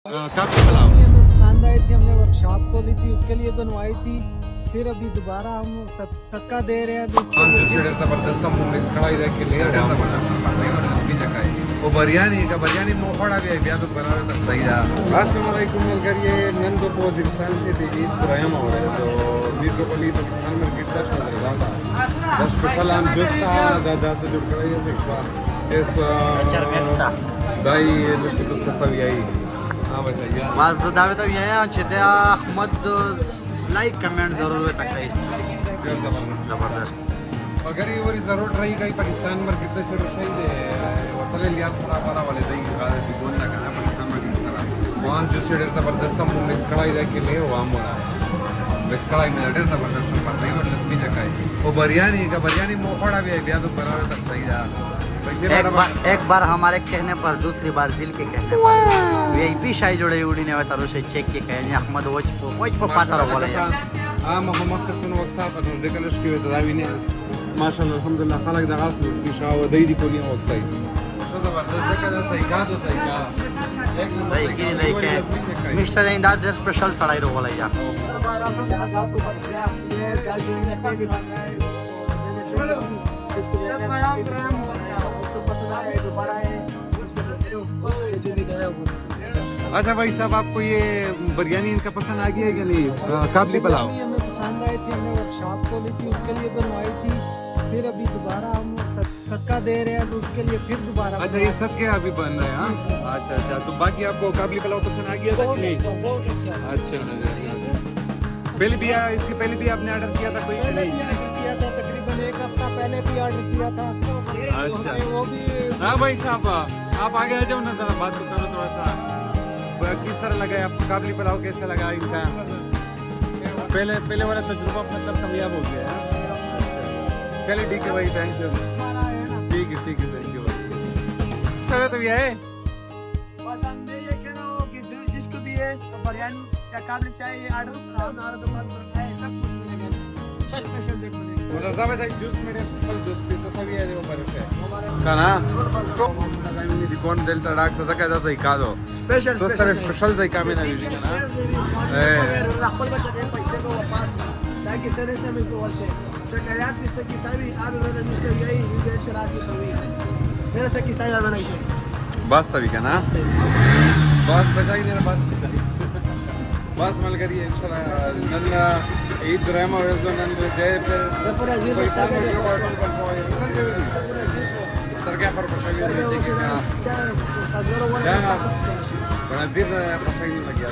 हमें पसंद आई थी, हमने वर्कशॉप खोली थी, उसके लिए बनवाई थी। फिर अभी दोबारा हम सक्का दे रहे हैं तो उसके लिए जबरदस्त मिक्स कढ़ाई रख के लिए वो बिरयानी मोखड़ा भी है तो बना तो सही है। अस्सलाम वालेकुम मिलकर ये नंद पाकिस्तान से ईद प्रोग्राम हो रहा है तो मीर को पली पाकिस्तान में कितना नजर आता बस स्पेशल हम जुस्ता दादा तो जो कढ़ाई है इस दाई लिस्ट तो सभी आई हाँ बताइए बस दावे तो ये है अच्छे अहमद लाइक कमेंट जरूर तक जबरदस्त अगर ये वरी जरूरत रही कहीं पाकिस्तान में कितना छोटे सही दे होटल लिया सरा वाला वाले दही का बोल ना करना पाकिस्तान में किस तरह वहाँ जो शेडर जबरदस्त हम मिक्स कढ़ाई रख के लिए वहाँ मोड़ा मिक्स कढ़ाई में डेढ़ जबरदस्त पड़ता है और लस्सी जगह वो बिरयानी मोखड़ा भी है ब्याह तो बना तक सही है। एक बार हमारे कहने पर दूसरी बार दिल के कहने पर वीआईपी शाही जोड़े उड़ी ने तारो से चेक के कहे अहमद वोच को पाता बोले हां मोहम्मद सुन वक्सा पर देखल इसकी तदावी ने माशाल्लाह अल्हम्दुलिल्लाह खलक दगास की शाव दई दी कोनी वक्सा तो जबरदस्त का सही का तो सही का एक सही की नहीं के मिस्टर इंदाज स्पेशल सड़ाई रो बोले या अच्छा भाई साहब आपको ये बिरयानी इनका पसंद आ गया है कि नहीं काबली पुलाव हमें पसंद आई थी, हमने वर्कशॉप खोली थी, उसके लिए बनवाई थी। फिर अभी दोबारा हम सक्का दे रहे हैं तो उसके लिए फिर दोबारा अच्छा ये सब क्या अभी बन रहा है हाँ? अच्छा तो बाकी आपको काबली पुलाव पसंद आ गया था कि नहीं बहुत अच्छा पहले भी इससे पहले भी आपने ऑर्डर किया था कोई पहले भी ऑर्डर किया था, तकरीबन एक हफ्ता पहले भी ऑर्डर किया था। अच्छा वो भी हाँ भाई साहब आप आगे आ जाओ ना जरा बात तो करो थोड़ा सा किस तरह लगा आपको काबली पुलाव कैसा लगा इनका पहले वाला तजुर्बा मतलब कामयाब हो गया है। चलिए ठीक है भाई थैंक यू ठीक है थैंक यू भाई सर तो ये है बस हम ये कह रहा हूँ कि जिसको भी है बिरयानी या काबली चाहिए ऑर्डर कराओ, हमारा दुकान पर है सब कुछ मिलेगा। स्पेशल देखो मतलब जब ऐसा जूस मेरे फल जूस की तो सभी है जो पर है काना तो नहीं दी कौन दिल तड़ाक तो क्या जैसा ही का दो स्पेशल स्पेशल से काम है ना वीडियो ना अखबार बचा दे पैसे को वापस ताकि सर्विस में को वर्षे शकायत की सकी सावी आप मेरे मिस्टर यही वीडियो शरासी खवी मेरे से किस तरह बनाई है बस तरीका ना बस बचाई नहीं बस बचाई बस मल करिए इंशाल्लाह नन्ना ईद ड्रामा और जो नन्ना जय पे सफर अजीज इस तरह क्या फर्क पड़ गया है कि बड़ा जीर पसंद लग गया